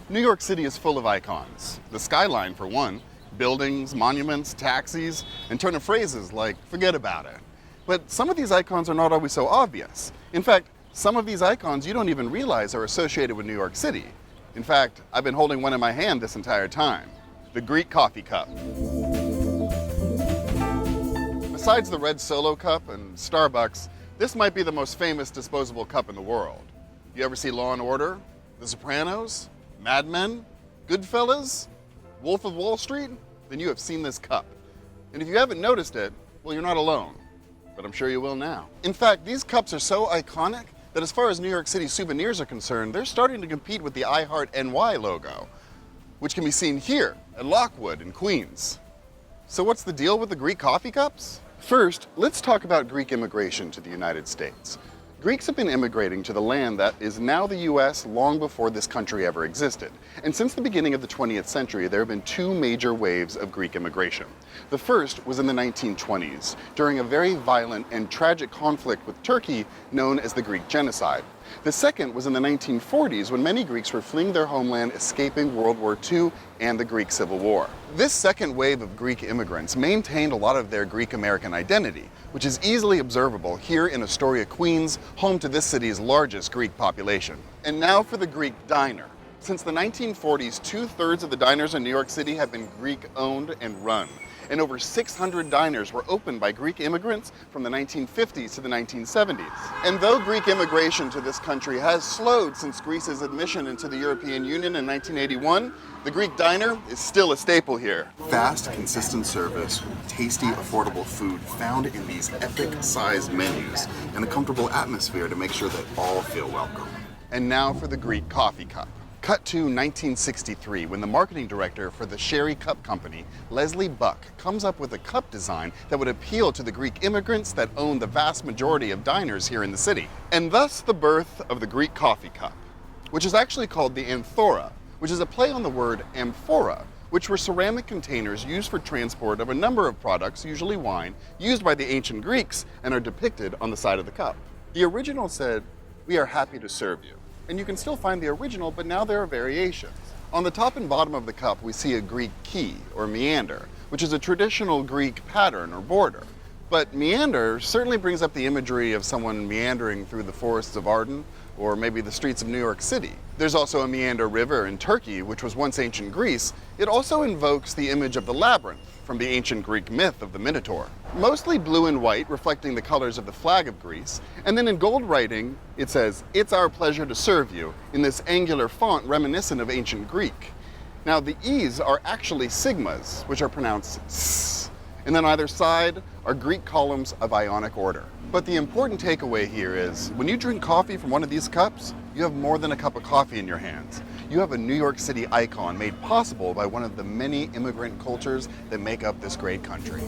New York City is full of icons. The skyline, for one, buildings, monuments, taxis, and turn of phrases like, forget about it. But some of these icons are not always so obvious. In fact, some of these icons you don't even realize are associated with New York City. In fact, I've been holding one in my hand this entire time, the Greek coffee cup. Besides the red Solo cup and Starbucks, this might be the most famous disposable cup in the world. You ever see Law & Order, The Sopranos, Mad Men, Goodfellas, Wolf of Wall Street? Then you have seen this cup. And if you haven't noticed it, well, you're not alone. But I'm sure you will now. In fact, these cups are so iconic that as far as New York City souvenirs are concerned, they're starting to compete with the I Heart NY logo, which can be seen here at Lockwood in Queens. So what's the deal with the Greek coffee cups? First, let's talk about Greek immigration to the United States. Greeks have been immigrating to the land that is now the US long before this country ever existed. And since the beginning of the 20th century, there have been two major waves of Greek immigration. The first was in the 1920s, during a very violent and tragic conflict with Turkey known as the Greek Genocide. The second was in the 1940s, when many Greeks were fleeing their homeland, escaping World War II and the Greek Civil War. This second wave of Greek immigrants maintained a lot of their Greek-American identity, which is easily observable here in Astoria, Queens, home to this city's largest Greek population. And now for the Greek diner. Since the 1940s, 2/3 of the diners in New York City have been Greek-owned and run. And over 600 diners were opened by Greek immigrants from the 1950s to the 1970s. And though Greek immigration to this country has slowed since Greece's admission into the European Union in 1981, the Greek diner is still a staple here. Fast, consistent service, tasty, affordable food found in these epic-sized menus, and a comfortable atmosphere to make sure that all feel welcome. And now for the Greek coffee cup. Cut to 1963, when the marketing director for the Sherry Cup Company, Leslie Buck, comes up with a cup design that would appeal to the Greek immigrants that own the vast majority of diners here in the city. And thus the birth of the Greek coffee cup, which is actually called the amphora, which is a play on the word amphora, which were ceramic containers used for transport of a number of products, usually wine, used by the ancient Greeks and are depicted on the side of the cup. The original said, "We are happy to serve you." And you can still find the original, but now there are variations. On the top and bottom of the cup, we see a Greek key, or meander, which is a traditional Greek pattern or border. But meander certainly brings up the imagery of someone meandering through the forests of Arden, or maybe the streets of New York City. There's also a meander river in Turkey, which was once ancient Greece. It also invokes the image of the labyrinth from the ancient Greek myth of the Minotaur. Mostly blue and white, reflecting the colors of the flag of Greece. And then in gold writing, it says, "It's our pleasure to serve you," in this angular font reminiscent of ancient Greek. Now the E's are actually sigmas, which are pronounced S. And then either side are Greek columns of Ionic order. But the important takeaway here is, when you drink coffee from one of these cups, you have more than a cup of coffee in your hands. You have a New York City icon made possible by one of the many immigrant cultures that make up this great country.